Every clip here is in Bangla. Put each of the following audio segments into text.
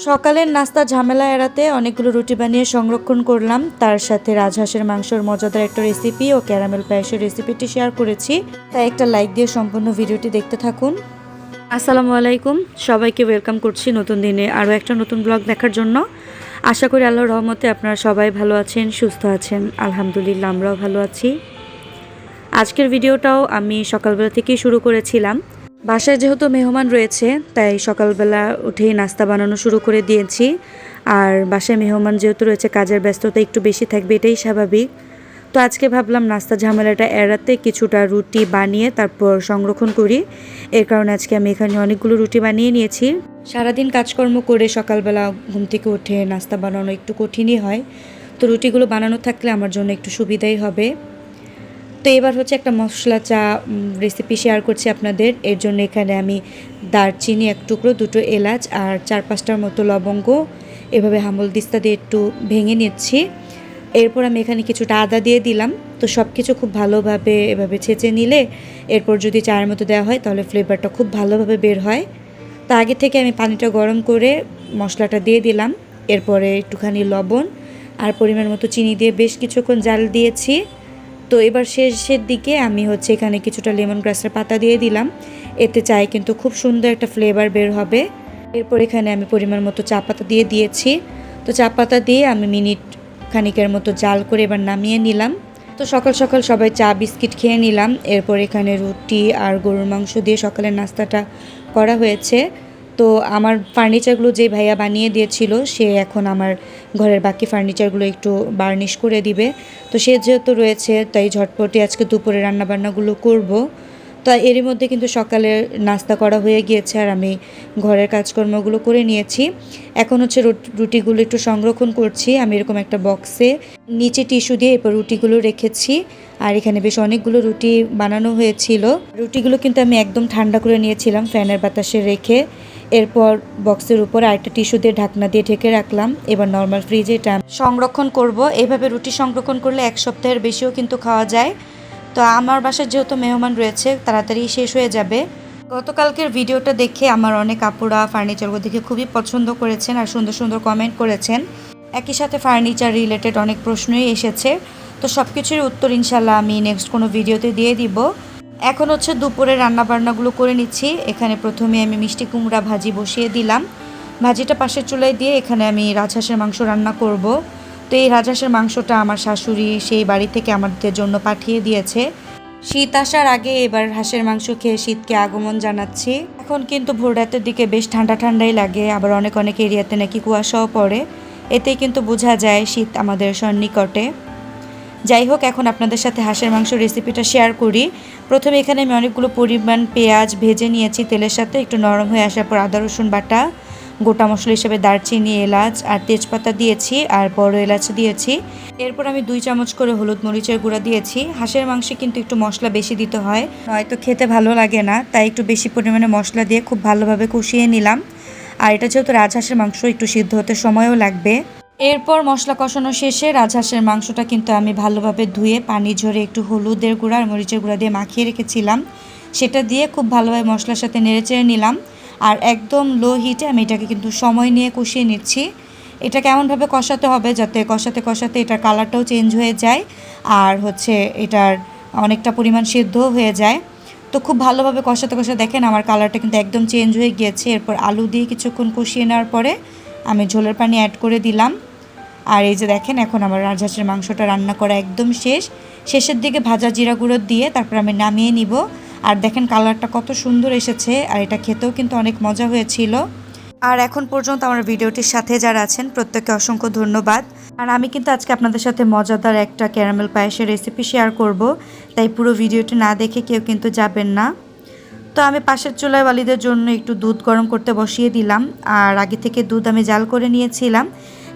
সকালের নাস্তা ঝামেলা এড়াতে অনেকগুলো রুটি বানিয়ে সংরক্ষণ করলাম। তার সাথে রাজহাঁসের মাংসের মজাদার একটা রেসিপি ও ক্যারামেল পায়েসের রেসিপিটি শেয়ার করেছি। তাই একটা লাইক দিয়ে সম্পূর্ণ ভিডিওটি দেখতে থাকুন। আসসালামু আলাইকুম, সবাইকে ওয়েলকাম করছি নতুন দিনে আরও একটা নতুন ব্লগ দেখার জন্য। আশা করি আল্লাহর রহমতে আপনারা সবাই ভালো আছেন, সুস্থ আছেন। আলহামদুলিল্লাহ, আমরাও ভালো আছি। আজকের ভিডিওটাও আমি সকালবেলা থেকেই শুরু করেছিলাম। বাসায় যেহেতু মেহমান রয়েছে তাই সকালবেলা উঠেই নাস্তা বানানো শুরু করে দিয়েছি। আর বাসায় মেহমান যেহেতু রয়েছে কাজের ব্যস্ততা একটু বেশি থাকবে, এটাই স্বাভাবিক। তো আজকে ভাবলাম নাস্তা ঝামেলাটা এড়াতে কিছুটা রুটি বানিয়ে তারপর সংরক্ষণ করি। এর কারণে আজকে আমি এখানে অনেকগুলো রুটি বানিয়ে নিয়েছি। সারাদিন কাজকর্ম করে সকালবেলা ঘুম থেকে উঠে নাস্তা বানানো একটু কঠিনই হয়, তো রুটিগুলো বানানো থাকলে আমার জন্য একটু সুবিধাই হবে। তো এবার হচ্ছে একটা মশলা চা রেসিপি শেয়ার করছি আপনাদের। এর জন্য এখানে আমি দারচিনি এক টুকরো, দুটো এলাচ আর 4-5টার মতো লবঙ্গ এভাবে হামল দিস্তা দিয়ে একটু ভেঙে নিচ্ছি। এরপর আমি এখানে কিছুটা আদা দিয়ে দিলাম। তো সব কিছু খুব ভালোভাবে এভাবে ছেঁচে নিলে এরপর যদি চায়ের মতো দেওয়া হয় তাহলে ফ্লেভারটা খুব ভালোভাবে বের হয়। তো আগে থেকে আমি পানিটা গরম করে মশলাটা দিয়ে দিলাম। এরপরে একটুখানি লবণ আর পরিমাণ মতো চিনি দিয়ে বেশ কিছুক্ষণ জাল দিয়েছি। তো এবার শেষের দিকে আমি হচ্ছে এখানে কিছুটা লেমন গ্রাসের পাতা দিয়ে দিলাম। এতে চায়ে কিন্তু খুব সুন্দর একটা ফ্লেভার বের হবে। এরপর এখানে আমি পরিমাণ মতো চা পাতা দিয়ে দিয়েছি। তো চা পাতা দিয়ে আমি মিনিট খানিকের মতো জাল করে এবার নামিয়ে নিলাম। তো সকাল সকাল সবাই চা বিস্কিট খেয়ে নিলাম। এরপর এখানে রুটি আর গরুর মাংস দিয়ে সকালের নাস্তাটা করা হয়েছে। তো আমার ফার্নিচারগুলো যে ভাইয়া বানিয়ে দিয়েছিল সে এখন আমার ঘরের বাকি ফার্নিচারগুলো একটু বার্নিশ করে দিবে। তো সে যেহেতু রয়েছে তাই ঝটপটে আজকে দুপুরে রান্নাবান্নাগুলো করব। তো এরই মধ্যে কিন্তু সকালে নাস্তা করা হয়ে গিয়েছে আর আমি ঘরের কাজকর্মগুলো করে নিয়েছি। এখন হচ্ছে রুটিগুলো একটু সংরক্ষণ করছি। আমি এরকম একটা বক্সে নিচে টিস্যু দিয়ে এরপর রুটিগুলো রেখেছি। আর এখানে বেশ অনেকগুলো রুটি বানানো হয়েছিল। রুটিগুলো কিন্তু আমি একদম ঠান্ডা করে নিয়েছিলাম ফ্যানের বাতাসে রেখে। এরপর বক্সের উপর আরেকটা টিস্যু দিয়ে ঢাকনা দিয়ে ঢেকে রাখলাম। এবার নর্মাল ফ্রিজে এটা সংরক্ষণ করব। এইভাবে রুটি সংরক্ষণ করলে 1 সপ্তাহের বেশিও কিন্তু খাওয়া যায়। তো আমার বাসায় যেহেতু মেহমান রয়েছে তাড়াতাড়ি শেষ হয়ে যাবে। গতকালকের ভিডিওটা দেখে আমার অনেক আপুরা ফার্নিচারগুলো দেখে খুবই পছন্দ করেছেন আর সুন্দর সুন্দর কমেন্ট করেছেন। একই সাথে ফার্নিচার রিলেটেড অনেক প্রশ্নই এসেছে। তো সব কিছুর উত্তর ইনশাল্লাহ আমি নেক্সট কোনো ভিডিওতে দিয়ে দিব। এখন হচ্ছে দুপুরে রান্নাবান্নাগুলো করে নিচ্ছি। এখানে প্রথমে আমি মিষ্টি কুমড়া ভাজি বসিয়ে দিলাম। ভাজিটা পাশের চুলায় দিয়ে এখানে আমি রাজহাঁসের মাংস রান্না করব। তো এই রাজহাঁসের মাংসটা আমার শাশুড়ি সেই বাড়ি থেকে আমাদের জন্য পাঠিয়ে দিয়েছে। শীত আসার আগে এবার হাঁসের মাংস খেয়ে শীতকে আগমন জানাচ্ছি। এখন কিন্তু ভোর রাতের দিকে বেশ ঠান্ডা ঠান্ডাই লাগে, আবার অনেক অনেক এরিয়াতে নাকি কুয়াশাও পড়ে। এতেই কিন্তু বোঝা যায় শীত আমাদের সন্নিকটে। যাই হোক, এখন আপনাদের সাথে হাঁসের মাংস রেসিপিটা শেয়ার করি। প্রথমে এখানে আমি অনেকগুলো পরিমাণ পেঁয়াজ ভেজে নিয়েছি তেলের সাথে। একটু নরম হয়ে আসার পর আদা রসুন বাটা, গোটা মশলা হিসেবে দারচিনি, এলাচ আর তেজপাতা দিয়েছি আর বড় এলাচ দিয়েছি। এরপর আমি 2 চামচ করে হলুদ মরিচের গুঁড়া দিয়েছি। হাঁসের মাংসে কিন্তু একটু মশলা বেশি দিতে হয়, নয়তো খেতে ভালো লাগে না। তাই একটু বেশি পরিমাণে মশলা দিয়ে খুব ভালোভাবে কষিয়ে নিলাম। আর এটা যেহেতু রাজহাঁসের মাংস একটু সিদ্ধ হতে সময়ও লাগবে। এরপর মশলা কষানো শেষে রাজহাঁসের মাংসটা কিন্তু আমি ভালোভাবে ধুয়ে পানি ঝরে একটু হলুদের গুঁড়া আর মরিচের গুঁড়া দিয়ে মাখিয়ে রেখেছিলাম। সেটা দিয়ে খুব ভালোভাবে মশলার সাথে নেড়েচেড়ে নিলাম। আর একদম লো হিটে আমি এটাকে কিন্তু সময় নিয়ে কষিয়ে নিচ্ছি। এটা কেমনভাবে কষাতে হবে যাতে কষাতে কষাতে এটার কালারটাও চেঞ্জ হয়ে যায় আর হচ্ছে এটার অনেকটা পরিমাণ সিদ্ধও হয়ে যায়। তো খুব ভালোভাবে কষাতে কষাতে দেখেন আমার কালারটা কিন্তু একদম চেঞ্জ হয়ে গিয়েছে। এরপর আলু দিয়ে কিছুক্ষণ কষিয়ে নেওয়ার পরে আমি ঝোলের পানি অ্যাড করে দিলাম। আর এই যে দেখেন এখন আমার রাজহাঁসের মাংসটা রান্না করা একদম শেষের দিকে ভাজা জিরা গুঁড়ো দিয়ে তারপর আমি নামিয়ে নিব। আর দেখেন কালারটা কত সুন্দর এসেছে আর এটা খেতেও কিন্তু অনেক মজা হয়েছিল। আর এখন পর্যন্ত আমার ভিডিওটির সাথে যারা আছেন প্রত্যেককে অসংখ্য ধন্যবাদ। আর আমি কিন্তু আজকে আপনাদের সাথে মজাদার একটা ক্যারামেল পায়েসের রেসিপি শেয়ার করব, তাই পুরো ভিডিওটি না দেখে কেউ কিন্তু যাবেন না। তো আমি পাশের চুলায় ওয়ালিদের জন্য একটু দুধ গরম করতে বসিয়ে দিলাম। আর আগে থেকে দুধ আমি জাল করে নিয়েছিলাম।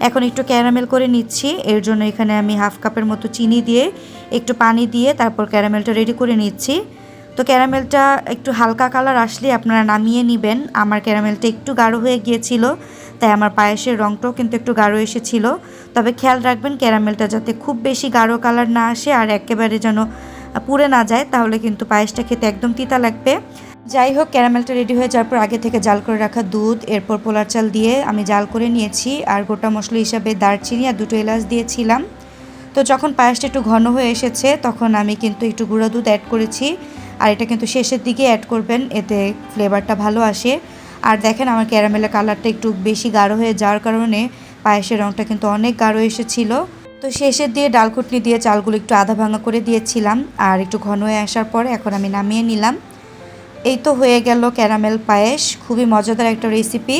এখন একটু ক্যারামেল করে নিচ্ছি। এর জন্য এখানে আমি 1/2 কাপের মতো চিনি দিয়ে একটু পানি দিয়ে তারপর ক্যারামেলটা রেডি করে নিচ্ছি। তো ক্যারামেলটা একটু হালকা কালার আসলে আপনারা নামিয়ে নেবেন। আমার ক্যারামেলটা একটু গাঢ় হয়ে গিয়েছিল, তাই আমার পায়েসের রঙটাও কিন্তু একটু গাঢ় এসেছিল। তবে খেয়াল রাখবেন ক্যারামেলটা যাতে খুব বেশি গাঢ় কালার না আসে আর একেবারে যেন পুড়ে না যায়, তাহলে কিন্তু পায়েসটা খেতে একদম তিতা লাগবে। যাই হোক, ক্যারামেলটা রেডি হয়ে যাওয়ার পর আগে থেকে জাল করে রাখা দুধ, এরপর পোলার চাল দিয়ে আমি জাল করে নিয়েছি। আর গোটা মশলা হিসাবে দারচিনি আর 2টো এলাচ দিয়েছিলাম। তো যখন পায়েসটা একটু ঘন হয়ে এসেছে তখন আমি কিন্তু একটু গুঁড়া দুধ অ্যাড করেছি। আর এটা কিন্তু শেষের দিকে অ্যাড করবেন, এতে ফ্লেভারটা ভালো আসে। আর দেখেন আমার ক্যারামেলের কালারটা একটু বেশি গাঢ় হয়ে যাওয়ার কারণে পায়েসের রঙটা কিন্তু অনেক গাঢ় এসেছিলো। তো শেষের দিয়ে ডালকুটনি দিয়ে চালগুলো একটু আধা ভাঙা করে দিয়েছিলাম। আর একটু ঘন হয়ে আসার পরে এখন আমি নামিয়ে নিলাম। এই তো হয়ে গেল ক্যারামেল পায়েস। খুবই মজাদার একটা রেসিপি,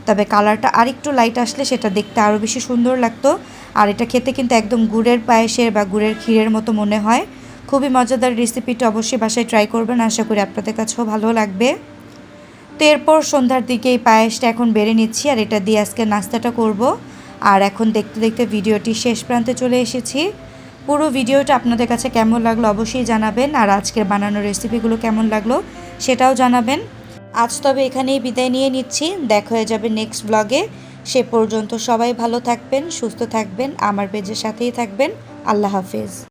তবে কালারটা আর একটু লাইট আসলে সেটা দেখতে আরও বেশি সুন্দর লাগতো। আর এটা খেতে কিন্তু একদম গুড়ের পায়েসের বা গুড়ের ক্ষীরের মতো মনে হয়। খুবই মজাদার রেসিপিটা, অবশ্যই বাসায় ট্রাই করবেন, আশা করি আপনাদের কাছেও ভালো লাগবে। তো এরপর সন্ধ্যার দিকে এই পায়েসটা এখন বেড়ে নিচ্ছি আর এটা দিয়ে আজকে নাস্তাটা করব। আর এখন দেখতে দেখতে ভিডিওটি শেষ প্রান্তে চলে এসেছি। পুরো ভিডিওটা আপনাদের কাছে কেমন লাগলো অবশ্যই জানাবেন, আর আজকের বানানো রেসিপিগুলো কেমন লাগলো সেটাও জানাবেন। আজ তবে এখানেই বিদায় নিয়ে নিচ্ছি, দেখা হয়ে যাবে নেক্সট ব্লগে। সে পর্যন্ত সবাই ভালো থাকবেন, সুস্থ থাকবেন, আমার পেজের সাথেই থাকবেন। আল্লাহ হাফেজ।